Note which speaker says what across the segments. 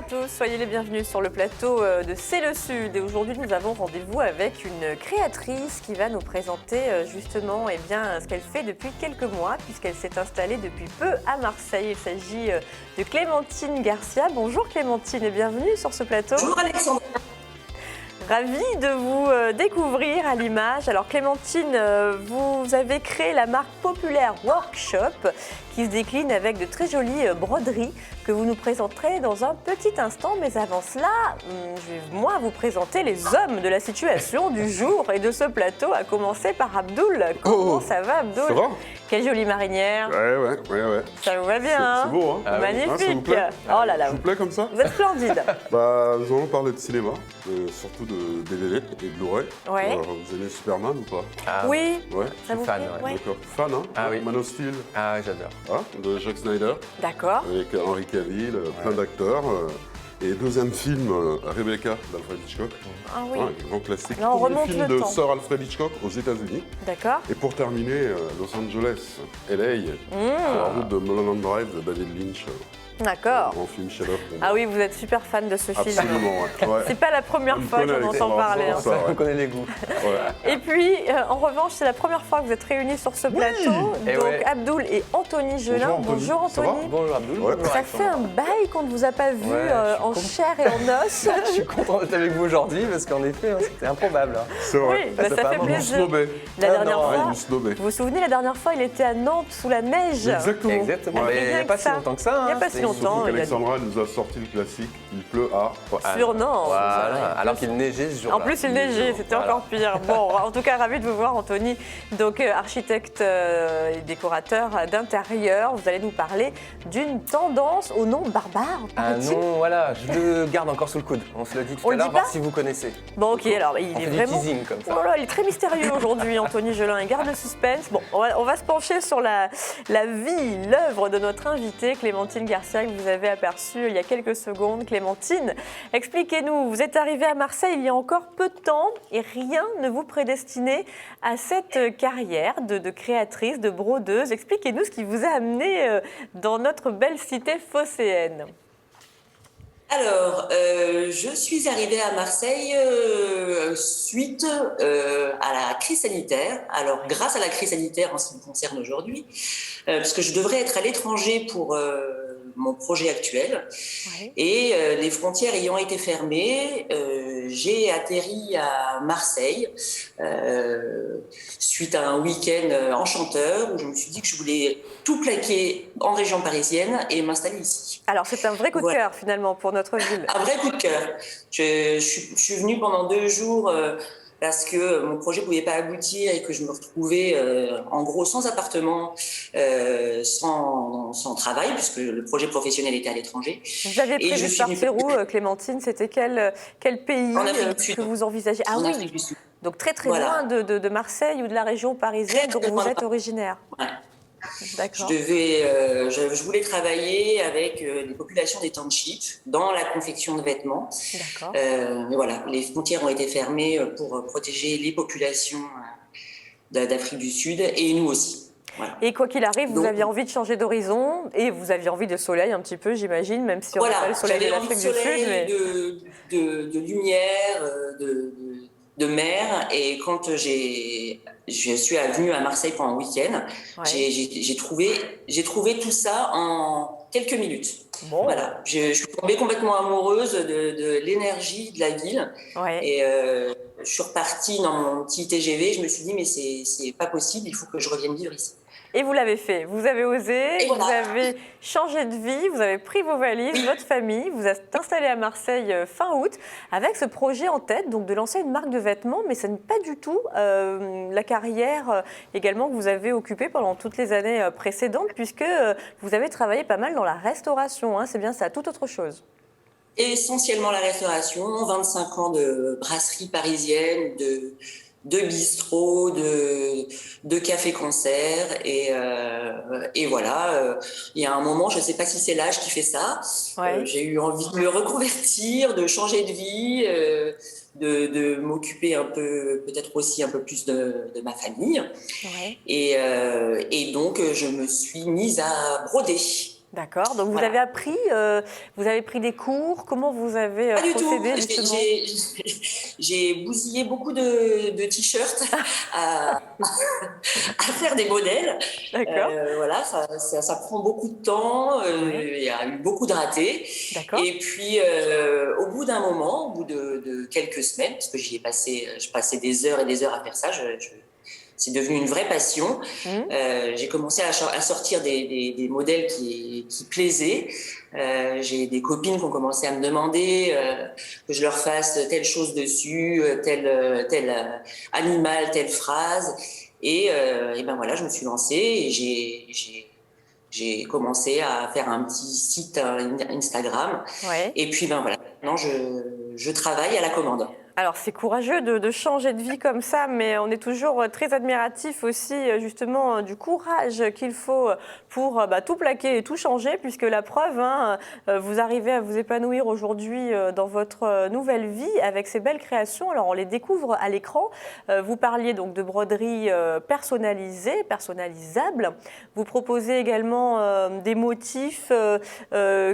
Speaker 1: à tous, soyez les bienvenus sur le plateau de C'est le Sud. Et aujourd'hui, nous avons rendez-vous avec une créatrice qui va nous présenter justement ce qu'elle fait depuis quelques mois, puisqu'elle s'est installée depuis peu à Marseille. Il s'agit de Clémentine Garcia. Bonjour Clémentine et bienvenue sur ce plateau.
Speaker 2: Bonjour Alexandre.
Speaker 1: Ravie de vous découvrir à l'image. Alors Clémentine, vous avez créé la marque Populaire Workshop qui se décline avec de très jolies broderies que vous nous présenterez dans un petit instant. Mais avant cela, je vais moi vous présenter les hommes de la situation du jour et de ce plateau, à commencer par Abdoul. Comment ça va Abdoul?
Speaker 3: Ça va?
Speaker 1: Quelle jolie marinière.
Speaker 3: Ouais.
Speaker 1: Ça vous va bien,
Speaker 3: c'est beau, hein?
Speaker 1: Magnifique.
Speaker 3: Ça vous plaît?
Speaker 1: Oh là là.
Speaker 3: Ça vous plaît comme ça?
Speaker 1: Vous êtes splendide.
Speaker 3: Nous allons parler de cinéma, surtout de DVD et de Blu-ray.
Speaker 1: Ouais.
Speaker 3: Vous aimez Superman ou pas?
Speaker 1: Oui.
Speaker 3: Ouais.
Speaker 1: Ça vous
Speaker 4: fan,
Speaker 1: plaît?
Speaker 4: ouais.
Speaker 3: D'accord. Fan, hein?
Speaker 4: Ah oui.
Speaker 3: Man of Steel,
Speaker 4: Ah, j'adore.
Speaker 3: de Zack Snyder,
Speaker 1: D'accord.
Speaker 3: avec Henry Cavill, plein d'acteurs. Et deuxième film, Rebecca d'Alfred Hitchcock.
Speaker 1: Ah oui.
Speaker 3: Un grand classique.
Speaker 1: Là, on
Speaker 3: Premier
Speaker 1: remonte
Speaker 3: film
Speaker 1: le
Speaker 3: de
Speaker 1: temps.
Speaker 3: Sir Alfred Hitchcock aux États-Unis.
Speaker 1: D'accord.
Speaker 3: Et pour terminer, Los Angeles, LA, sur la route de Mulholland Drive de David Lynch.
Speaker 1: D'accord.
Speaker 3: Grand film chef-d'œuvre.
Speaker 1: Ah oui, vous êtes super fan de ce film.
Speaker 3: Absolument, ouais.
Speaker 1: C'est pas la première
Speaker 3: On me
Speaker 1: fois que
Speaker 3: connaît,
Speaker 1: j'en entends
Speaker 3: Alexandre,
Speaker 1: parler. hein.
Speaker 3: ça, ouais.
Speaker 4: On connaît les goûts.
Speaker 3: Ouais.
Speaker 1: Et puis, en revanche, c'est la première fois que vous êtes réunis sur ce plateau.
Speaker 4: Et
Speaker 1: Donc,
Speaker 4: ouais.
Speaker 1: Abdoul et Anthony Gelin.
Speaker 3: Bonjour, Anthony. Ça va?
Speaker 4: Bonjour Abdoul.
Speaker 3: Ouais.
Speaker 4: Bonjour
Speaker 1: Ça fait un bail qu'on ne vous a pas vu
Speaker 4: Ouais, je suis
Speaker 1: en
Speaker 4: content.
Speaker 1: chair et en os.
Speaker 4: Je suis content d'être avec vous aujourd'hui parce qu'en effet, c'était improbable. hein.
Speaker 3: C'est vrai.
Speaker 1: Oui, bah,
Speaker 4: ça
Speaker 1: ça
Speaker 4: fait
Speaker 1: fait
Speaker 4: un moment.
Speaker 1: plaisir.
Speaker 3: Snobé.
Speaker 1: La
Speaker 4: Ah,
Speaker 1: dernière
Speaker 4: non,
Speaker 1: fois,
Speaker 3: il nous snobait.
Speaker 1: vous vous souvenez, la dernière fois, il était à Nantes sous la neige.
Speaker 3: Exactement.
Speaker 4: Exactement.
Speaker 1: Ouais.
Speaker 4: Mais il n'y
Speaker 1: Rien
Speaker 4: a pas
Speaker 1: que
Speaker 4: si
Speaker 1: ça.
Speaker 4: longtemps que ça.
Speaker 1: Il y a
Speaker 4: hein.
Speaker 1: pas si
Speaker 4: C'était-
Speaker 1: longtemps.
Speaker 3: Surtout
Speaker 1: il a-
Speaker 3: qu'Alexandra nous a sorti le classique Il pleut à.
Speaker 1: Sur Nantes.
Speaker 4: Voilà. Alors qu'il neigeait ce jour-là.
Speaker 1: En plus, il neigeait, c'était
Speaker 4: Voilà.
Speaker 1: encore pire. Bon, en tout cas, ravi de vous voir, Anthony. Donc, architecte et décorateur d'intérieur, vous allez nous parler d'une tendance au nom barbare,
Speaker 4: Ah
Speaker 1: paraît-il.
Speaker 4: non, voilà, je le garde encore sous le coude. On se le dit tout
Speaker 1: On
Speaker 4: à
Speaker 1: le
Speaker 4: l'heure,
Speaker 1: dit
Speaker 4: voir
Speaker 1: pas
Speaker 4: si vous connaissez.
Speaker 1: Bon, ok, alors, il
Speaker 4: On
Speaker 1: est
Speaker 4: fait
Speaker 1: vraiment...
Speaker 4: du teasing comme ça.
Speaker 1: Oh là, il est très mystérieux aujourd'hui, Anthony Gelin. Il garde le suspense. Bon, on va se pencher sur la vie, l'œuvre de notre invitée, Clémentine Garcia, que vous avez aperçue il y a quelques secondes. Clémentine, expliquez-nous, vous êtes arrivée à Marseille il y a encore peu de temps et rien ne vous prédestinait à cette carrière de créatrice, de brodeuse. Expliquez-nous ce qui vous a amené dans notre belle cité phocéenne.
Speaker 2: Alors, je suis arrivée à Marseille suite à la crise sanitaire. Alors, grâce à la crise sanitaire en ce qui me concerne aujourd'hui, parce que je devrais être à l'étranger pour mon projet actuel.
Speaker 1: Ouais.
Speaker 2: Et les frontières ayant été fermées, j'ai atterri à Marseille suite à un week-end enchanteur où je me suis dit que je voulais tout plaquer en région parisienne et m'installer ici.
Speaker 1: Alors, c'est un vrai coup de
Speaker 2: Ouais.
Speaker 1: cœur, finalement, pour notre ville.
Speaker 2: Un vrai coup de cœur. Je suis venue pendant 2 jours parce que mon projet ne pouvait pas aboutir et que je me retrouvais en gros sans appartement, sans travail, puisque le projet professionnel était à l'étranger.
Speaker 1: Vous avez
Speaker 2: Et
Speaker 1: prévu
Speaker 2: je
Speaker 1: de
Speaker 2: suis
Speaker 1: partir
Speaker 2: venue-
Speaker 1: où, Clémentine? C'était quel pays
Speaker 2: En Afrique du Sud.
Speaker 1: que vous envisagez? Ah
Speaker 2: en
Speaker 1: oui,
Speaker 2: Afrique du Sud.
Speaker 1: donc très
Speaker 2: Voilà.
Speaker 1: loin de Marseille ou de la région parisienne
Speaker 2: Très,
Speaker 1: dont
Speaker 2: très
Speaker 1: vous
Speaker 2: loin.
Speaker 1: êtes originaire.
Speaker 2: Ouais.
Speaker 1: D'accord.
Speaker 2: Je voulais travailler avec les populations des townships dans la confection de vêtements.
Speaker 1: D'accord.
Speaker 2: Mais voilà, les frontières ont été fermées pour protéger les populations d'Afrique du Sud et nous aussi. Voilà.
Speaker 1: Et quoi qu'il arrive, vous
Speaker 2: Donc-
Speaker 1: aviez envie de changer d'horizon et vous aviez envie de soleil un petit peu, j'imagine, même si on n'a pas
Speaker 2: Voilà,
Speaker 1: le soleil de
Speaker 2: j'avais envie de
Speaker 1: l'Afrique du
Speaker 2: soleil,
Speaker 1: Sud. Mais...
Speaker 2: de lumière, de mer. Et quand je suis venue à Marseille pendant un week-end,
Speaker 1: Ouais.
Speaker 2: j'ai trouvé tout ça en quelques minutes.
Speaker 1: Bon,
Speaker 2: Voilà, je suis tombée complètement amoureuse de l'énergie de la ville.
Speaker 1: ouais.
Speaker 2: Et je suis repartie dans mon petit TGV. Je me suis dit, mais c'est pas possible, il faut que je revienne vivre ici.
Speaker 1: Et vous l'avez fait, vous avez osé,
Speaker 2: Et
Speaker 1: vous
Speaker 2: voilà.
Speaker 1: avez changé de vie, vous avez pris vos valises, votre famille, vous êtes installé à Marseille fin août avec ce projet en tête, donc de lancer une marque de vêtements, mais ce n'est pas du tout la carrière également que vous avez occupée pendant toutes les années précédentes, puisque vous avez travaillé pas mal dans la restauration, hein, c'est bien ça, tout autre chose.
Speaker 2: Essentiellement la restauration, 25 ans de brasserie parisienne, de bistrot, de café-concert. Et voilà, il y a un moment, je ne sais pas si c'est l'âge qui fait ça,
Speaker 1: Ouais.
Speaker 2: j'ai eu envie de me reconvertir, de changer de vie, de m'occuper un peu, peut-être aussi un peu plus de ma famille.
Speaker 1: Ouais.
Speaker 2: Et donc, je me suis mise à broder.
Speaker 1: D'accord. Donc vous
Speaker 2: Voilà.
Speaker 1: avez appris, vous avez pris des cours. Comment vous avez
Speaker 2: Pas du tout.
Speaker 1: procédé justement?
Speaker 2: J'ai bousillé beaucoup de t-shirts à, à faire des modèles.
Speaker 1: D'accord.
Speaker 2: Voilà, ça prend beaucoup de temps.
Speaker 1: Oui.
Speaker 2: Il y a eu beaucoup de ratés.
Speaker 1: D'accord.
Speaker 2: Et puis, au bout d'un moment, au bout de quelques semaines, parce que je passais des heures et des heures à faire ça, c'est devenu une vraie passion. J'ai commencé à sortir des modèles qui plaisaient. J'ai des copines qui ont commencé à me demander que je leur fasse telle chose dessus, tel animal, telle phrase. Et ben voilà, je me suis lancée et j'ai commencé à faire un petit site Instagram.
Speaker 1: Ouais.
Speaker 2: Et puis ben voilà, maintenant je travaille à la commande.
Speaker 1: Alors c'est courageux de changer de vie comme ça, mais on est toujours très admiratif aussi justement du courage qu'il faut pour tout plaquer et tout changer, puisque la preuve, hein, vous arrivez à vous épanouir aujourd'hui dans votre nouvelle vie avec ces belles créations. Alors on les découvre à l'écran. Vous parliez donc de broderie personnalisée, personnalisable. Vous proposez également des motifs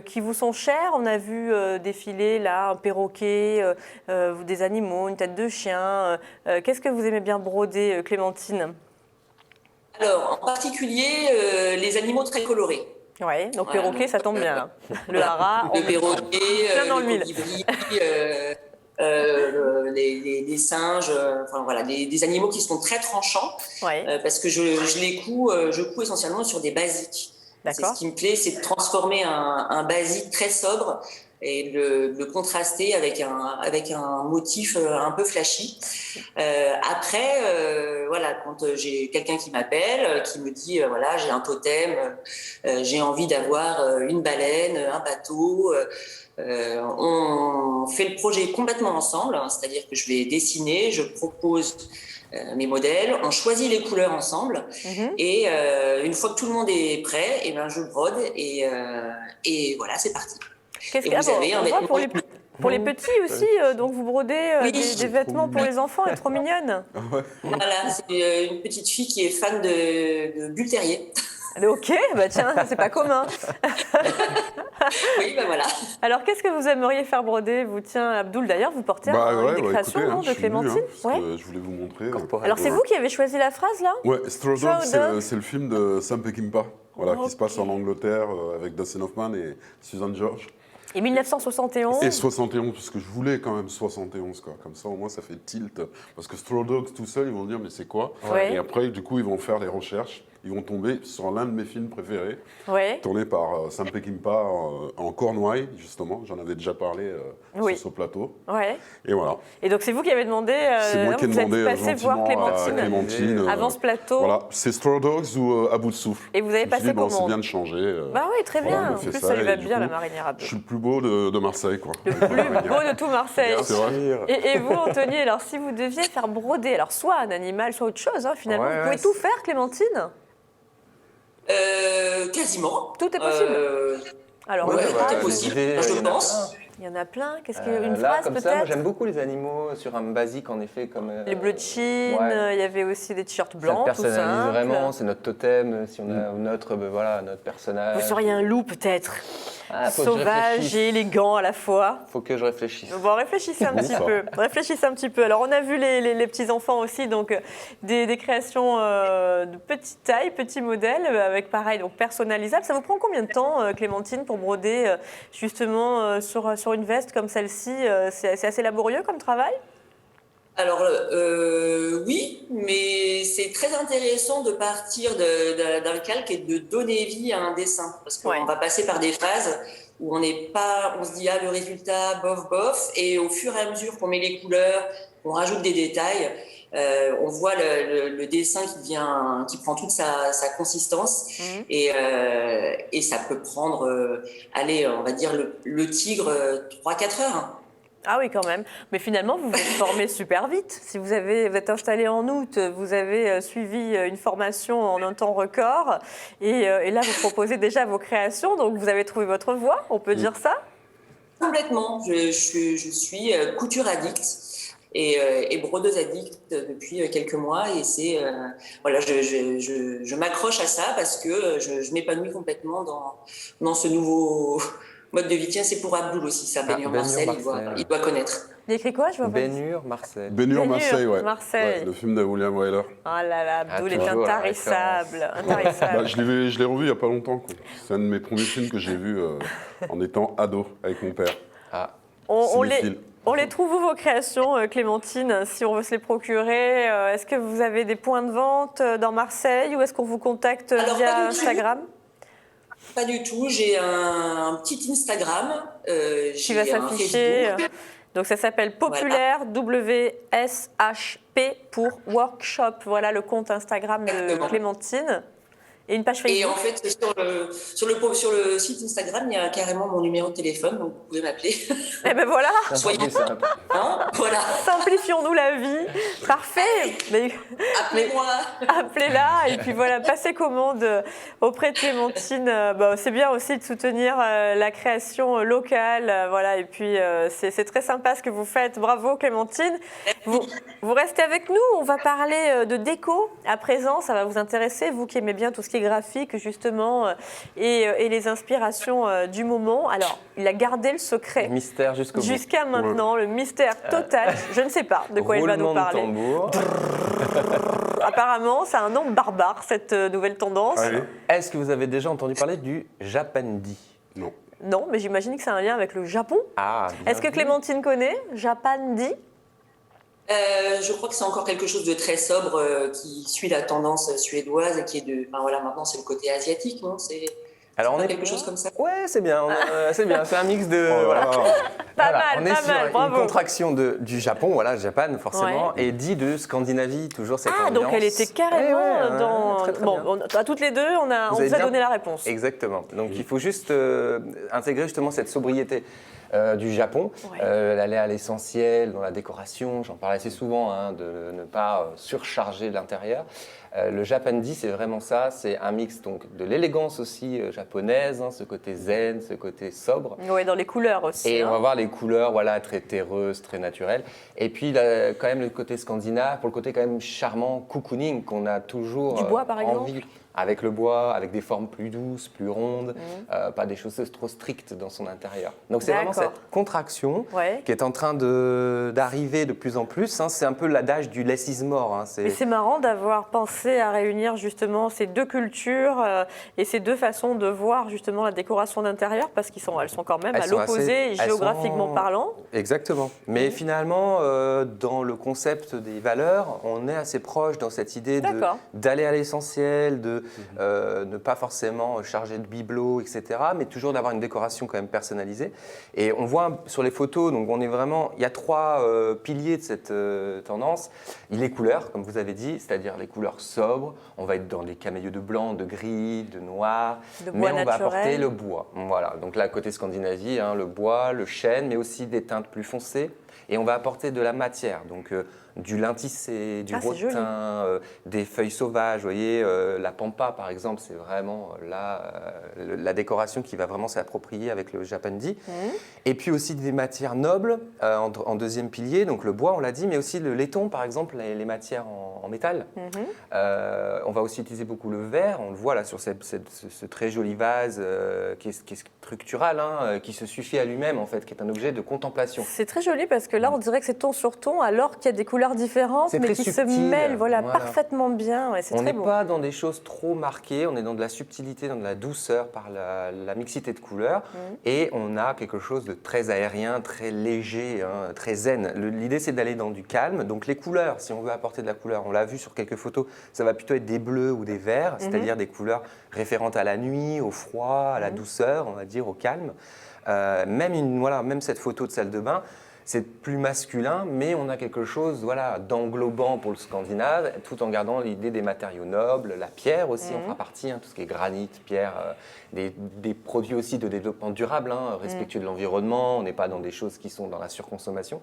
Speaker 1: qui vous sont chers. On a vu défiler là un perroquet, des animaux, une tête de chien. Qu'est-ce que vous aimez bien broder, Clémentine?
Speaker 2: Alors, en particulier, les animaux très colorés.
Speaker 1: Oui, donc
Speaker 2: Voilà,
Speaker 1: perroquet,
Speaker 2: donc,
Speaker 1: ça tombe bien. Là. Le hara,
Speaker 2: Le perroquet,
Speaker 1: plein dans
Speaker 2: le
Speaker 1: l'huile.
Speaker 2: colibri, les singes, enfin voilà, des animaux qui sont très tranchants,
Speaker 1: Ouais.
Speaker 2: parce que je couds essentiellement sur des basiques. C'est
Speaker 1: D'accord.
Speaker 2: ce qui me plaît, c'est de transformer un basique très sobre et de le contraster avec un motif un peu flashy. Après, voilà, quand j'ai quelqu'un qui m'appelle, qui me dit, voilà, j'ai un totem, j'ai envie d'avoir une baleine, un bateau, on fait le projet complètement ensemble, hein, c'est-à-dire que je vais dessiner, je propose mes modèles, on choisit les couleurs ensemble et une fois que tout le monde est prêt, et ben je brode et voilà, c'est parti.
Speaker 1: Qu'est-ce
Speaker 2: Et
Speaker 1: que
Speaker 2: vous avez un
Speaker 1: on voit
Speaker 2: vêtement.
Speaker 1: pour les petits aussi, donc vous brodez
Speaker 2: Oui.
Speaker 1: des vêtements pour les enfants, elle est trop mignonne.
Speaker 2: Voilà, c'est une petite fille qui est fan de Bulle Terrier.
Speaker 1: Ok, bah tiens, c'est pas commun.
Speaker 2: Oui, ben voilà.
Speaker 1: Alors, qu'est-ce que vous aimeriez faire broder, vous? Tiens, Abdoul, d'ailleurs, vous portez une des créations
Speaker 3: écoutez,
Speaker 1: non,
Speaker 3: je
Speaker 1: de
Speaker 3: suis venu,
Speaker 1: Clémentine.
Speaker 3: parce
Speaker 1: Ouais.
Speaker 3: que je voulais vous montrer.
Speaker 4: Corporel.
Speaker 1: Alors, c'est vous qui avez choisi la phrase, là?
Speaker 3: Ouais, Straw
Speaker 1: Straw
Speaker 3: Dogs,
Speaker 1: Dogs.
Speaker 3: c'est le film de Sam Peckinpah, voilà, qui se passe
Speaker 1: Ok.
Speaker 3: en Angleterre avec Dustin Hoffman et Susan George.
Speaker 1: Et 1971.
Speaker 3: Et 71, parce que je voulais quand même 71, quoi. Comme ça, au moins, ça fait tilt. Parce que Straw Dogs tout seul, ils vont dire, mais c'est quoi?
Speaker 1: Ouais.
Speaker 3: Et après, du coup, ils vont faire des recherches. Ils vont tomber sur l'un de mes films préférés,
Speaker 1: Ouais.
Speaker 3: tourné par Sam Peckinpah en Cornouailles, justement. J'en avais déjà parlé
Speaker 1: Oui.
Speaker 3: sur ce plateau.
Speaker 1: Ouais.
Speaker 3: Et voilà.
Speaker 1: Et donc, c'est vous qui avez demandé.
Speaker 3: C'est moi qui ai
Speaker 1: vous êtes
Speaker 3: demandé
Speaker 1: passé voir
Speaker 3: gentiment à
Speaker 1: Clémentine
Speaker 3: Clémentine.
Speaker 1: avant ce plateau.
Speaker 3: Voilà, c'est Straw Dogs ou À bout de souffle.
Speaker 1: Et vous avez
Speaker 3: Je me suis
Speaker 1: passé
Speaker 3: dit, bon,
Speaker 1: comment?
Speaker 3: c'est bien de changer.
Speaker 1: Bah oui, très
Speaker 3: Voilà,
Speaker 1: bien.
Speaker 3: on
Speaker 1: En
Speaker 3: fait
Speaker 1: plus,
Speaker 3: ça,
Speaker 1: ça lui
Speaker 3: et
Speaker 1: va
Speaker 3: du
Speaker 1: bien,
Speaker 3: coup,
Speaker 1: la marinière à
Speaker 3: Je
Speaker 1: deux.
Speaker 3: suis le plus beau de Marseille, quoi.
Speaker 1: Le plus beau de tout Marseille.
Speaker 3: C'est vrai.
Speaker 1: Et vous, Anthony, alors si vous deviez faire broder, alors soit un animal, soit autre chose, hein, finalement,
Speaker 4: Ouais,
Speaker 1: vous pouvez
Speaker 4: ouais,
Speaker 1: tout faire, Clémentine?
Speaker 2: Quasiment.
Speaker 1: Tout est possible. Alors,
Speaker 2: Ouais,
Speaker 1: une
Speaker 2: tout
Speaker 1: phrase,
Speaker 2: est possible.
Speaker 4: l'idée,
Speaker 2: Je
Speaker 4: il y en a
Speaker 2: pense.
Speaker 4: plein.
Speaker 1: il y en a plein. Qu'est-ce qu'une
Speaker 4: Là,
Speaker 1: phrase
Speaker 4: comme ça, moi
Speaker 1: peut-être?
Speaker 4: j'aime beaucoup les animaux sur un basique en effet comme
Speaker 1: Les bleus de Chine,
Speaker 4: ouais.
Speaker 1: il y avait aussi des t-shirts
Speaker 4: Ça le
Speaker 1: blancs, tout
Speaker 4: personnalise
Speaker 1: simple.
Speaker 4: vraiment, c'est notre totem. Si on a notre voilà notre personnage.
Speaker 1: Vous seriez un loup peut-être,
Speaker 4: Ah, faut que je
Speaker 1: sauvage
Speaker 4: réfléchisse.
Speaker 1: et élégant à la fois.
Speaker 4: Faut que je réfléchisse.
Speaker 1: Bon, réfléchissez un petit
Speaker 3: ça.
Speaker 1: peu. Réfléchissez un petit peu. Alors, on a vu les petits-enfants aussi, donc des créations de petite taille, petits modèles, avec pareil, donc personnalisables. Ça vous prend combien de temps, Clémentine, pour broder justement sur une veste comme celle-ci? C'est assez laborieux comme travail?
Speaker 2: Alors oui, mais c'est très intéressant de partir d'un calque et de donner vie à un dessin, parce qu'on
Speaker 1: Ouais.
Speaker 2: va passer par des phases où on se dit ah le résultat bof bof, et au fur et à mesure qu'on met les couleurs, on rajoute des détails, on voit le dessin qui prend toute sa consistance, et ça peut prendre, allez, on va dire le tigre 3-4 heures.
Speaker 1: Ah oui, quand même. Mais finalement, vous vous êtes formé super vite. Si vous êtes installé en août, vous avez suivi une formation en un temps record. Et là, vous proposez déjà vos créations. Donc, vous avez trouvé votre voie, on peut dire ça?
Speaker 2: Complètement. Je suis couture addict. et brodeuse addict depuis quelques mois. Et c'est voilà, je m'accroche à ça parce que je m'épanouis complètement dans ce nouveau mode de vie. Tiens, c'est pour Abdoul aussi, ça,
Speaker 4: Ah,
Speaker 2: Bénur
Speaker 4: Ben
Speaker 2: Marcel,
Speaker 4: Hur
Speaker 2: il
Speaker 4: Marcel.
Speaker 2: doit connaître.
Speaker 1: Il écrit quoi? Je vois pas.
Speaker 4: Ben-Hur, Marcel.
Speaker 3: Ben Hur,
Speaker 1: Ben Hur,
Speaker 3: Marseille, ouais.
Speaker 1: Marseille.
Speaker 3: Ouais, le film de William Wyler.
Speaker 1: Oh là là, Abdoul est
Speaker 4: toujours la
Speaker 1: intarissable.
Speaker 3: Bah,
Speaker 1: Intarissable.
Speaker 3: je l'ai revu il n'y a pas longtemps, quoi. C'est un de mes premiers films que j'ai vu en étant ado avec mon père.
Speaker 4: Ah,
Speaker 1: On
Speaker 3: Cinéphile.
Speaker 1: les trouve où vos créations, Clémentine, si on veut se les procurer? Est-ce que vous avez des points de vente dans Marseille ou est-ce qu'on vous contacte
Speaker 2: Alors,
Speaker 1: via
Speaker 2: pas du tout.
Speaker 1: Instagram?
Speaker 2: Pas du tout, j'ai un petit Instagram,
Speaker 1: Qui va
Speaker 2: j'ai un
Speaker 1: s'afficher.
Speaker 2: Facebook.
Speaker 1: Donc ça s'appelle Populaire WSHP pour Workshop. Voilà le compte Instagram de
Speaker 2: Exactement.
Speaker 1: Clémentine. Et une page
Speaker 2: Et en
Speaker 1: Facebook.
Speaker 2: fait, sur le site Instagram, il y a carrément mon numéro de téléphone, donc vous pouvez m'appeler.
Speaker 1: Et ben voilà,
Speaker 2: Soyez
Speaker 4: plus simple.
Speaker 2: hein, voilà,
Speaker 1: simplifions-nous la vie. Parfait. Mais
Speaker 2: appelez-moi.
Speaker 1: appelez-la et puis voilà, passez commande auprès de Clémentine. C'est bien aussi de soutenir la création locale. Voilà, et puis c'est très sympa ce que vous faites. Bravo Clémentine. Vous restez avec nous. On va parler de déco à présent. Ça va vous intéresser, vous qui aimez bien tout ce qui est graphique justement et les inspirations du moment. Alors, il a gardé le secret.
Speaker 4: Mystère jusqu'au bout.
Speaker 1: Jusqu'à maintenant, le mystère total. Je ne sais pas de quoi il va nous
Speaker 4: Roulement de
Speaker 1: parler.
Speaker 4: tambour.
Speaker 1: Apparemment, c'est un nom barbare, cette nouvelle tendance.
Speaker 3: Allez.
Speaker 4: Est-ce que vous avez déjà entendu parler du Japandi?
Speaker 3: Non.
Speaker 1: Non, mais j'imagine que c'est un lien avec le Japon.
Speaker 4: Ah, bien
Speaker 1: Est-ce que
Speaker 4: vu.
Speaker 1: Clémentine connaît Japandi?
Speaker 2: Je crois que c'est encore quelque chose de très sobre qui suit la tendance suédoise et qui est enfin voilà, maintenant c'est le côté asiatique, non?
Speaker 4: Alors
Speaker 2: pas
Speaker 4: on est
Speaker 2: quelque chose comme ça.
Speaker 4: Ouais, c'est bien, c'est bien. C'est un mix de.
Speaker 3: Oh là
Speaker 4: voilà.
Speaker 3: là.
Speaker 1: Pas
Speaker 4: Voilà,
Speaker 1: mal,
Speaker 4: on est
Speaker 1: pas
Speaker 4: sur
Speaker 1: mal,
Speaker 4: une
Speaker 1: bravo.
Speaker 4: contraction du Japon, voilà, Japan forcément, et dit de Scandinavie, toujours cette
Speaker 1: Ah,
Speaker 4: ambiance.
Speaker 1: donc elle était carrément
Speaker 4: Eh ouais,
Speaker 1: dans...
Speaker 4: très, très
Speaker 1: bon,
Speaker 4: bien.
Speaker 1: à toutes les deux, on
Speaker 4: Vous
Speaker 1: vous
Speaker 4: avez
Speaker 1: a
Speaker 4: bien-
Speaker 1: donné la réponse.
Speaker 4: Exactement. Donc il faut juste intégrer justement cette sobriété du Japon,
Speaker 1: Ouais.
Speaker 4: aller à l'essentiel dans la décoration. J'en parle assez souvent, hein, de ne pas surcharger l'intérieur. Le Japandi, c'est vraiment ça. C'est un mix donc de l'élégance aussi japonaise, hein, ce côté zen, ce côté sobre.
Speaker 1: Oui, dans les couleurs aussi.
Speaker 4: Et
Speaker 1: hein.
Speaker 4: on va voir les couleurs, voilà, très terreuses, très naturelles. Et puis là, quand même le côté scandinave, pour le côté quand même charmant, cocooning qu'on a toujours
Speaker 1: Du bois, par exemple
Speaker 4: envie. Avec le bois, avec des formes plus douces, plus rondes, pas des choses trop strictes dans son intérieur. Donc c'est vraiment
Speaker 1: D'accord.
Speaker 4: cette contraction
Speaker 1: Ouais.
Speaker 4: qui est en train d'arriver de plus en plus. Hein. C'est un peu l'adage du less is more. Hein.
Speaker 1: Et c'est marrant d'avoir pensé à réunir justement ces deux cultures et ces deux façons de voir justement la décoration d'intérieur parce qu'elles sont quand même
Speaker 4: Elles
Speaker 1: à
Speaker 4: sont
Speaker 1: l'opposé
Speaker 4: assez- elles
Speaker 1: géographiquement
Speaker 4: sont-
Speaker 1: parlant.
Speaker 4: Exactement. Mais finalement, dans le concept des valeurs, on est assez proche dans cette idée
Speaker 1: D'accord.
Speaker 4: d'aller à l'essentiel, de ne pas forcément charger de bibelots, etc., mais toujours d'avoir une décoration quand même personnalisée. Et on voit sur les photos, donc on est vraiment, il y a trois piliers de cette tendance. Il y a les couleurs, comme vous avez dit, c'est-à-dire les couleurs sobres. On va être dans des caméliaux de blanc, de gris, de noir,
Speaker 1: De
Speaker 4: mais
Speaker 1: bois
Speaker 4: on va
Speaker 1: naturel.
Speaker 4: apporter le bois. Voilà, donc là, côté Scandinavie, hein, le bois, le chêne, mais aussi des teintes plus foncées. Et on va apporter de la matière, donc du lin tissé, du
Speaker 1: Ah, c'est joli.
Speaker 4: rotin, des feuilles sauvages. Vous voyez, la pampa, par exemple, c'est vraiment la décoration qui va vraiment s'approprier avec le Japandi. Et puis aussi des matières nobles en deuxième pilier, donc le bois, on l'a dit, mais aussi le laiton, par exemple, les matières en métal. On va aussi utiliser beaucoup le verre. On le voit là sur ce très joli vase qui est structural, hein, qui se suffit à lui-même, en fait, qui est un objet de contemplation.
Speaker 1: C'est très joli parce que là, on dirait que c'est ton sur ton alors qu'il y a des couleurs différentes
Speaker 4: C'est
Speaker 1: mais
Speaker 4: très
Speaker 1: qui se
Speaker 4: subtil,
Speaker 1: mêlent
Speaker 4: voilà.
Speaker 1: parfaitement bien. Ouais, c'est
Speaker 4: On
Speaker 1: très
Speaker 4: n'est
Speaker 1: beau.
Speaker 4: pas dans des choses trop marquées, on est dans de la subtilité, dans de la douceur par la mixité de couleurs. Et on a quelque chose de très aérien, très léger, hein, très zen. L'idée, c'est d'aller dans du calme. Donc les couleurs, si on veut apporter de la couleur, on l'a vu sur quelques photos, ça va plutôt être des bleus ou des verts, c'est-à-dire des couleurs référentes à la nuit, au froid, à la douceur, on va dire, au calme. Même cette photo de salle de bain, c'est plus masculin, mais on a quelque chose d'englobant pour le scandinave, tout en gardant l'idée des matériaux nobles, la pierre aussi en fera partie, hein, tout ce qui est granit, pierre, des produits aussi de développement durable, hein, respectueux de l'environnement, on n'est pas dans des choses qui sont dans la surconsommation.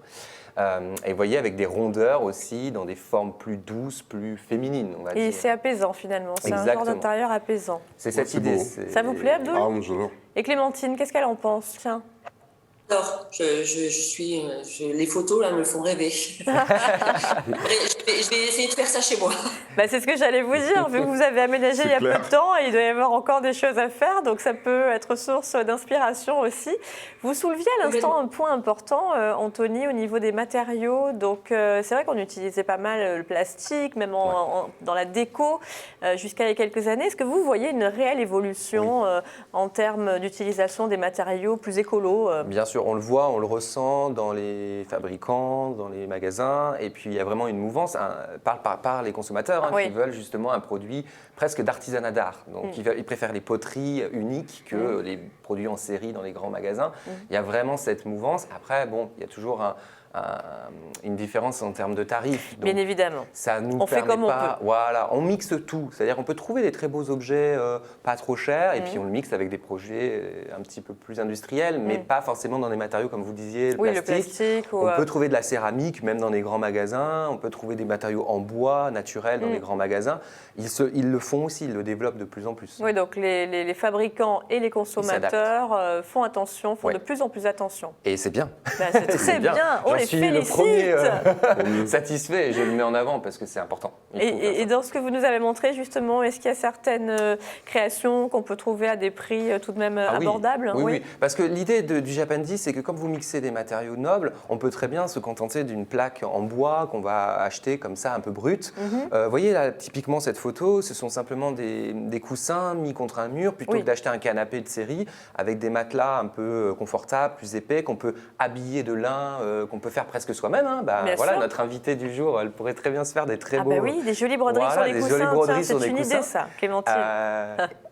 Speaker 4: Et vous voyez, avec des rondeurs aussi, dans des formes plus douces, plus féminines, on va
Speaker 1: Et
Speaker 4: dire.
Speaker 1: c'est apaisant finalement, c'est un genre
Speaker 4: Exactement.
Speaker 1: d'intérieur apaisant.
Speaker 4: C'est cette
Speaker 3: C'est
Speaker 4: idée.
Speaker 3: beau.
Speaker 1: Ça vous plaît, Abdoul?
Speaker 3: Ah, moi, j'adore.
Speaker 1: Et Clémentine, qu'est-ce qu'elle en pense? Tiens.
Speaker 2: les photos là me font rêver. Je vais essayer de faire ça chez moi.
Speaker 1: Bah, c'est ce que j'allais vous dire, vu que vous avez aménagé il y a peu de temps, et il doit y avoir encore des choses à faire, donc ça peut être source d'inspiration aussi. Vous souleviez à l'instant un point important, Anthony, au niveau des matériaux. Donc c'est vrai qu'on utilisait pas mal le plastique, même dans la déco, jusqu'à il y a quelques années. Est-ce que vous voyez une réelle évolution en termes d'utilisation des matériaux plus écolos
Speaker 4: Bien sûr, on le voit, on le ressent dans les fabricants, dans les magasins, et puis il y a vraiment une mouvance par les consommateurs qui veulent justement un produit presque d'artisanat d'art. Donc ils préfèrent les poteries uniques que les produits en série dans les grands magasins. Il y a vraiment cette mouvance. Après, bon, il y a toujours une différence en termes de tarifs. Donc,
Speaker 1: bien évidemment.
Speaker 4: Ça nous
Speaker 1: on fait comme on peut.
Speaker 4: Voilà, on mixe tout. C'est-à-dire qu'on peut trouver des très beaux objets pas trop chers et puis on le mixe avec des projets un petit peu plus industriels, mais pas forcément dans des matériaux comme vous disiez, le plastique. On peut trouver de la céramique même dans les grands magasins. On peut trouver des matériaux en bois naturels dans les grands magasins. Ils le font aussi, ils le développent de plus en plus.
Speaker 1: Oui, donc les fabricants et les consommateurs font attention, font de plus en plus attention.
Speaker 4: Et c'est bien.
Speaker 1: Ben, c'est très bien. On les félicite.
Speaker 4: Le premier satisfait et je le mets en avant parce que c'est important.
Speaker 1: Et dans ce que vous nous avez montré justement, est-ce qu'il y a certaines créations qu'on peut trouver à des prix tout de même abordables?
Speaker 4: Oui, parce que l'idée du Japandi, c'est que comme vous mixez des matériaux nobles, on peut très bien se contenter d'une plaque en bois qu'on va acheter comme ça un peu brute. Vous voyez là, typiquement cette photo, ce sont simplement des coussins mis contre un mur plutôt que d'acheter un canapé de série avec des matelas un peu confortables, plus épais, qu'on peut habiller de lin, qu'on peut faire presque soi-même. Voilà, notre invitée du jour, elle pourrait très bien se faire des très beaux...
Speaker 1: des jolies broderies sur les coussins. C'est une idée ça, Clémentine.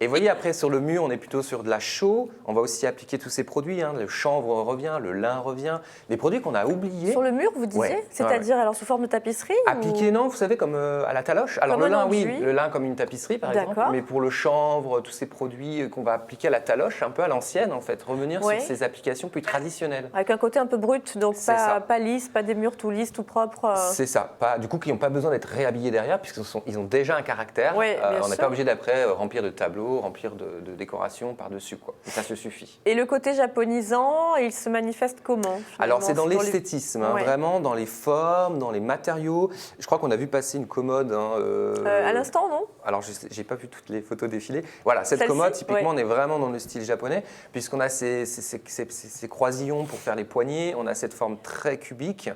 Speaker 4: Et vous voyez, après sur le mur, on est plutôt sur de la chaux. On va aussi appliquer tous ces produits. Le chanvre revient, le lin revient. Des produits qu'on a oubliés.
Speaker 1: Sur le mur, vous disiez? C'est-à-dire alors sous forme de tapisserie?
Speaker 4: Appliqué, non, vous savez, comme à la taloche. Alors le lin, le lin comme une tapisserie par exemple. Mais pour le chanvre, tous ces produits qu'on va appliquer à la taloche, un peu à l'ancienne en fait. Revenir sur ces applications plus traditionnelles.
Speaker 1: Avec un côté un peu brut, donc pas lisse, pas des murs tout lisses, tout propres.
Speaker 4: C'est ça. Du coup, qui n'ont pas besoin d'être réhabillés derrière puisqu'ils ont déjà un caractère. On n'est pas obligé d'après remplir de tableaux, remplir de décorations par-dessus. Ça se suffit.
Speaker 1: Et le côté japonisant, il se manifeste comment?
Speaker 4: Alors c'est dans l'esthétisme, vraiment dans les formes, dans les matériaux. Je crois qu'on a vu passer une commode.
Speaker 1: À l'instant, non?
Speaker 4: Alors je n'ai pas vu toutes les photos défiler. Voilà, cette commode, typiquement, on est vraiment dans le style japonais puisqu'on a ces croisillons pour faire les poignées. On a cette forme très cubique.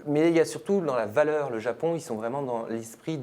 Speaker 4: Mais il y a surtout dans la valeur, le Japon, ils sont vraiment dans l'esprit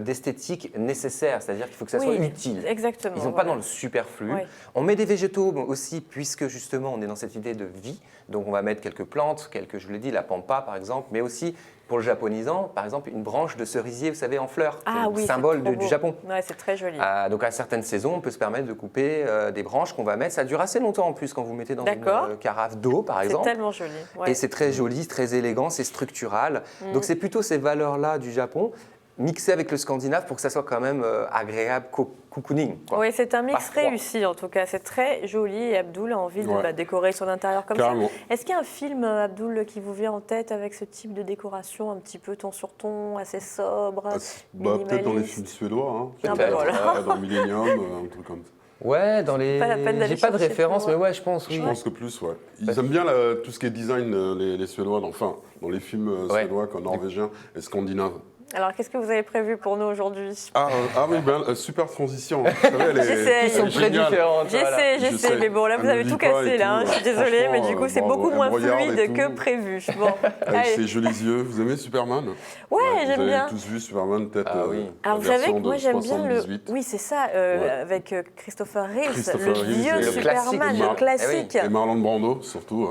Speaker 4: d'esthétique nécessaire, c'est-à-dire qu'il faut que ça soit utile.
Speaker 1: Exactement.
Speaker 4: Ils ne sont pas dans le superflu. On met des végétaux aussi, puisque justement on est dans cette idée de vie. Donc on va mettre quelques plantes, je vous l'ai dit, la pampa par exemple, mais aussi pour le japonisant, par exemple une branche de cerisier, vous savez, en fleurs, symbole du Japon.
Speaker 1: Ouais, c'est très joli.
Speaker 4: Donc à certaines saisons, on peut se permettre de couper des branches qu'on va mettre. Ça dure assez longtemps en plus quand vous mettez dans une carafe d'eau, par exemple.
Speaker 1: C'est tellement joli.
Speaker 4: Et c'est très joli, très élégant, c'est structural. Donc c'est plutôt ces valeurs-là du Japon mixé avec le scandinave pour que ça soit quand même agréable, cocooning.
Speaker 1: Oui, c'est un mix réussi en tout cas. C'est très joli et Abdoul a envie de décorer son intérieur comme ça. Est-ce qu'il y a un film, Abdoul, qui vous vient en tête avec ce type de décoration un petit peu ton sur ton, assez sobre, minimaliste?
Speaker 3: Peut-être dans les films suédois, dans Millennium, un truc comme ça.
Speaker 4: Ouais, dans les. J'ai pas de référence, mais je pense.
Speaker 3: Je pense que plus, Ils aiment bien tout ce qui est design, les Suédois, enfin, dans les films suédois, norvégiens et scandinaves.
Speaker 1: Alors, qu'est-ce que vous avez prévu pour nous aujourd'hui?
Speaker 3: Super transition. Vous
Speaker 1: savez,
Speaker 4: ils sont très différentes.
Speaker 1: J'essaie, mais bon, là, vous avez tout cassé, là. Je suis désolée, mais du coup, c'est beaucoup moins fluide que prévu.
Speaker 3: Bon, avec ses jolis yeux. Vous aimez Superman?
Speaker 1: Ouais, j'aime bien.
Speaker 3: Vous avez tous vu Superman, peut-être
Speaker 1: Alors, vous savez que moi, j'aime bien le...
Speaker 3: 78.
Speaker 1: Oui, c'est ça, avec Christopher Reeve, le vieux
Speaker 3: le
Speaker 1: Superman, le classique.
Speaker 3: Et Marlon Brando, surtout,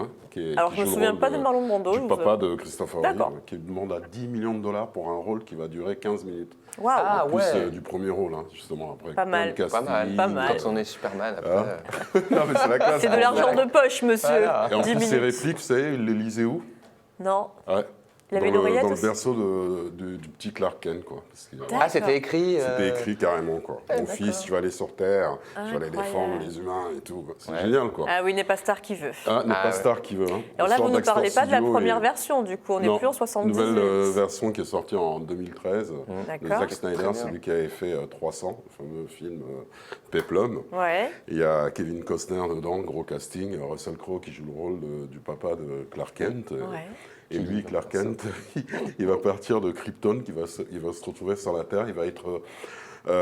Speaker 1: alors, je ne me souviens pas de Marlon Brando.
Speaker 3: Du papa de Christopher Reeve, qui demande à $10 millions pour un rôle qui va durer 15 minutes.
Speaker 1: Wow.
Speaker 3: En plus du premier rôle, justement, après.
Speaker 1: Pas mal.
Speaker 4: Pas mal. Quand on est Superman, après...
Speaker 3: Non, mais c'est la classe.
Speaker 1: C'est de l'argent de poche, monsieur.
Speaker 3: Et en plus, ces répliques, vous savez, il les lisait où?
Speaker 1: Non.
Speaker 3: Ouais.
Speaker 1: Il avait
Speaker 3: dans
Speaker 1: l'oreillette
Speaker 3: le
Speaker 1: aussi.
Speaker 3: berceau du petit Clark Kent, quoi. Parce qu'il-
Speaker 1: D'accord.
Speaker 4: Ah, c'était écrit.
Speaker 3: C'était écrit carrément, quoi. Mon
Speaker 1: d'accord.
Speaker 3: fils, tu vas aller sur Terre, tu vas aller
Speaker 1: Incroyable.
Speaker 3: défendre les humains et tout. C'est
Speaker 4: Ouais.
Speaker 3: génial, quoi.
Speaker 1: Ah oui, n'est pas star qui veut.
Speaker 3: Ah, n'est
Speaker 4: Ah,
Speaker 3: pas
Speaker 4: ouais.
Speaker 3: Star qui veut. Hein.
Speaker 1: Alors là,
Speaker 3: On sort
Speaker 1: vous ne nous
Speaker 3: d'Axtor
Speaker 1: parlez pas de la
Speaker 3: Studio
Speaker 1: première
Speaker 3: et-
Speaker 1: version, du coup, on n'est
Speaker 3: Non,
Speaker 1: plus en 78.
Speaker 3: nouvelle version qui est sortie en 2013 de
Speaker 1: D'accord.
Speaker 3: Zack Snyder,
Speaker 4: bien.
Speaker 3: celui qui avait fait 300, le fameux film Peplum.
Speaker 1: Ouais.
Speaker 3: Il y a Kevin Costner dedans, gros casting, Russell Crowe qui joue le rôle du papa de Clark Kent.
Speaker 1: Ouais.
Speaker 3: Et lui, Clark Kent, il va partir de Krypton, il va se retrouver sur la Terre, il va être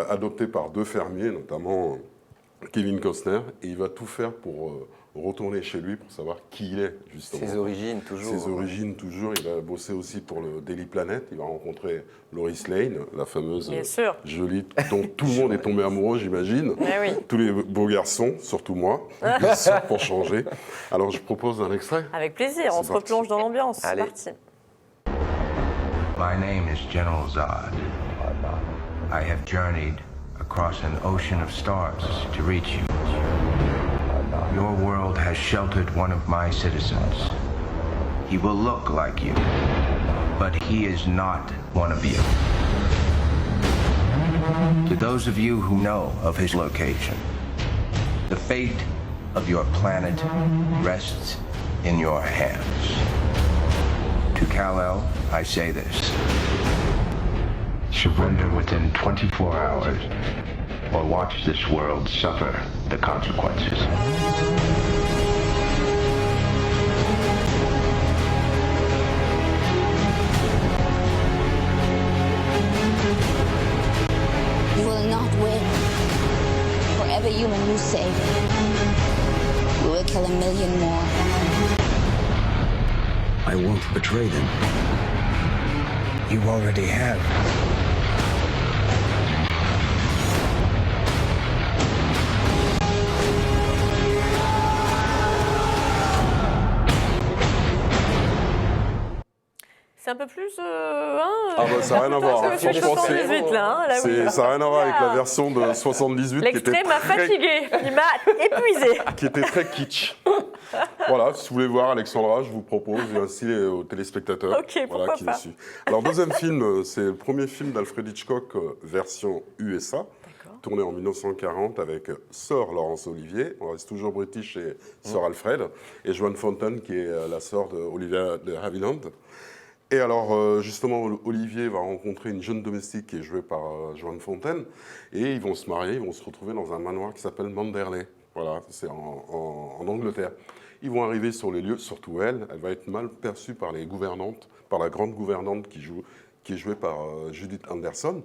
Speaker 3: adopté par 2 fermiers, notamment Kevin Costner, et il va tout faire pour retourner chez lui pour savoir qui il est, justement.
Speaker 4: Ses origines, toujours.
Speaker 3: Ses origines, toujours. Il va bosser aussi pour le Daily Planet. Il va rencontrer Lois Lane, la fameuse
Speaker 1: Bien sûr.
Speaker 3: jolie, dont tout le monde est tombé amoureux, j'imagine.
Speaker 1: Eh oui.
Speaker 3: Tous les beaux garçons, surtout moi, bien sûr, pour changer. Alors, je propose un extrait.
Speaker 1: Avec plaisir, on
Speaker 3: C'est
Speaker 1: se
Speaker 3: parti.
Speaker 1: replonge dans l'ambiance. C'est
Speaker 4: Allez.
Speaker 1: parti.
Speaker 5: My name is General Zod. I have journeyed across an ocean of stars to reach you. Your world has sheltered one of my citizens. He will look like you, but he is not one of you. To those of you who know of his location, the fate of your planet rests in your hands. To Kal-El, I say this. Surrender within 24 hours, or watch this world suffer the consequences.
Speaker 6: You will not win. For every human you save, you will kill 1,000,000 more.
Speaker 7: I won't betray them.
Speaker 5: You already have.
Speaker 1: C'est un peu plus.
Speaker 3: Ah bah, ça n'a rien à voir. hein.
Speaker 1: C'est
Speaker 3: Franchement,
Speaker 1: 78 là, hein, là oui.
Speaker 3: ça n'a rien à voir avec la
Speaker 1: Ah.
Speaker 3: version de 78
Speaker 1: L'extrait m'a fatigué, il m'a épuisé.
Speaker 3: qui était très kitsch. Voilà, si vous voulez voir Alexandra, je vous propose, et ainsi aux téléspectateurs.
Speaker 1: Ok, pourquoi
Speaker 3: qui
Speaker 1: pas.
Speaker 3: nous suivent. Alors, deuxième film, c'est le premier film d'Alfred Hitchcock, version USA, tourné en 1940 avec sœur Laurence Olivier, on reste toujours british et sœur Alfred, et Joan Fontaine, qui est la sœur d'Olivia de Havilland. Et alors, justement, Olivier va rencontrer une jeune domestique qui est jouée par Joan Fontaine, et ils vont se marier, ils vont se retrouver dans un manoir qui s'appelle Manderley. Voilà, c'est en Angleterre. Ils vont arriver sur les lieux, surtout elle va être mal perçue par les gouvernantes, par la grande gouvernante qui est jouée par Judith Anderson.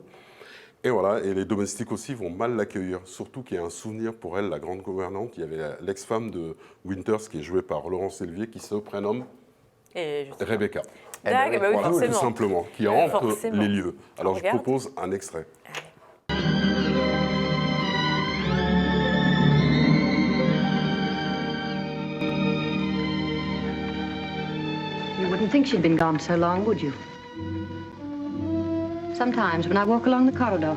Speaker 3: Et voilà, et les domestiques aussi vont mal l'accueillir, surtout qu'il y a un souvenir pour elle, la grande gouvernante. Il y avait l'ex-femme de Winters qui est jouée par Laurence Olivier qui se prénomme
Speaker 1: Et je-
Speaker 3: Rebecca.
Speaker 1: D'accord, bah oui,
Speaker 3: Voilà, tout
Speaker 1: forcément.
Speaker 3: simplement, qui hante
Speaker 1: Forcément.
Speaker 3: les lieux. Alors je
Speaker 1: regarde.
Speaker 3: propose un extrait.
Speaker 8: You wouldn't think she'd been gone so long, would you? Sometimes when I walk along the corridor,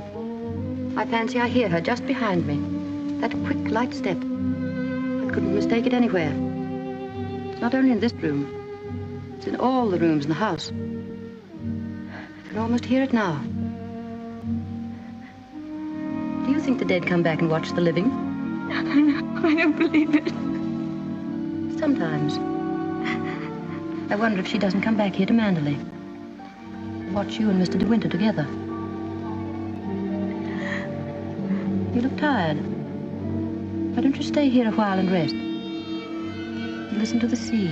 Speaker 8: I fancy I hear her just behind me. That quick, light step. I couldn't mistake it anywhere. It's not only in this room. It's in all the rooms in the house. I can almost hear it now. Do you think the dead come back and watch the living?
Speaker 6: I don't believe it.
Speaker 8: Sometimes. I wonder if she doesn't come back here to Manderley. Watch you and Mr. De Winter together. You look tired. Why don't you stay here a while and rest? And listen to the sea.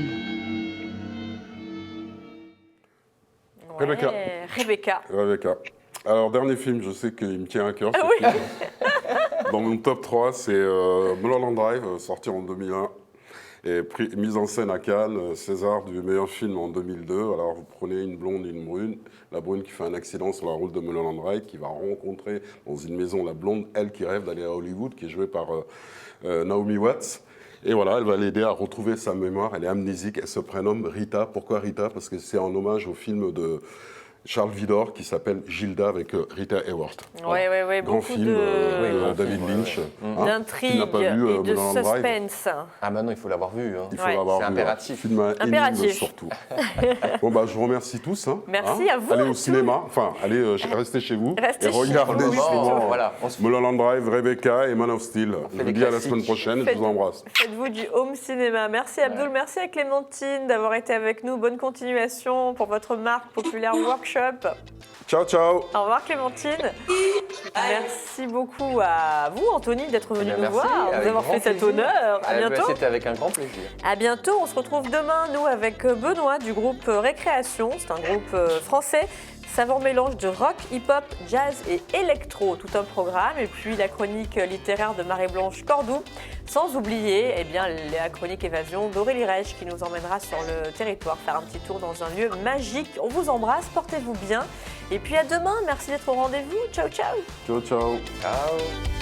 Speaker 1: Ouais,
Speaker 3: Rebecca.
Speaker 1: Rebecca.
Speaker 3: Alors, dernier film, je sais qu'il me tient à cœur. ce
Speaker 1: Ah oui.
Speaker 3: film. Dans mon top 3, c'est Mulholland Drive, sorti en 2001. Et mise en scène à Cannes, César du meilleur film en 2002. Alors vous prenez une blonde et une brune. La brune qui fait un accident sur la route de Mulholland Drive, qui va rencontrer dans une maison la blonde, elle qui rêve d'aller à Hollywood, qui est jouée par Naomi Watts. Et voilà, elle va l'aider à retrouver sa mémoire. Elle est amnésique, elle se prénomme Rita. Pourquoi Rita? Parce que c'est en hommage au film de Charles Vidor qui s'appelle Gilda avec Rita Hayworth.
Speaker 1: Oui,
Speaker 3: Grand
Speaker 1: beaucoup
Speaker 3: film
Speaker 1: de...
Speaker 3: de David Lynch. Hein,
Speaker 1: d'intrigue
Speaker 3: qui n'a pas vu,
Speaker 1: et de
Speaker 3: Mulholland Drive.
Speaker 1: suspense.
Speaker 4: Ah maintenant, il faut l'avoir vu. Hein.
Speaker 3: Il faut
Speaker 1: Ouais.
Speaker 3: l'avoir
Speaker 4: C'est
Speaker 3: vu.
Speaker 4: impératif.
Speaker 3: Film à énigme
Speaker 1: Impératif.
Speaker 3: surtout. Bon, bah, je vous remercie tous. Hein,
Speaker 1: Merci à vous,
Speaker 3: Allez
Speaker 1: à
Speaker 3: au
Speaker 1: tous.
Speaker 3: cinéma, enfin, allez restez chez vous
Speaker 1: Restez
Speaker 3: et
Speaker 1: chez
Speaker 3: regardez
Speaker 1: vous,
Speaker 3: justement
Speaker 4: voilà, on se-
Speaker 3: Mulholland Drive, Rebecca et Man of Steel. Je vous
Speaker 4: des
Speaker 3: dis à la
Speaker 4: classiques.
Speaker 3: semaine prochaine, je vous embrasse.
Speaker 1: Faites-vous du home cinéma. Merci Abdoul, merci à Clémentine d'avoir été avec nous. Bonne continuation pour votre marque Populaire Workshop.
Speaker 3: Ciao, ciao.
Speaker 1: Au revoir Clémentine. Merci beaucoup à vous Anthony d'être venu nous
Speaker 4: Merci,
Speaker 1: voir,
Speaker 4: avec
Speaker 1: nous avoir
Speaker 4: grand
Speaker 1: fait cet
Speaker 4: plaisir.
Speaker 1: honneur. À bientôt.
Speaker 4: C'était avec un grand plaisir.
Speaker 1: À bientôt, on se retrouve demain, nous, avec Benoît du groupe Récréation. C'est un groupe français. Savant mélange de rock, hip-hop, jazz et électro, tout un programme. Et puis la chronique littéraire de Marie-Blanche Cordoue. Sans oublier la chronique évasion d'Aurélie Reich qui nous emmènera sur le territoire faire un petit tour dans un lieu magique. On vous embrasse, portez-vous bien. Et puis à demain, merci d'être au rendez-vous. Ciao, ciao.
Speaker 3: Ciao, ciao.
Speaker 4: Ciao.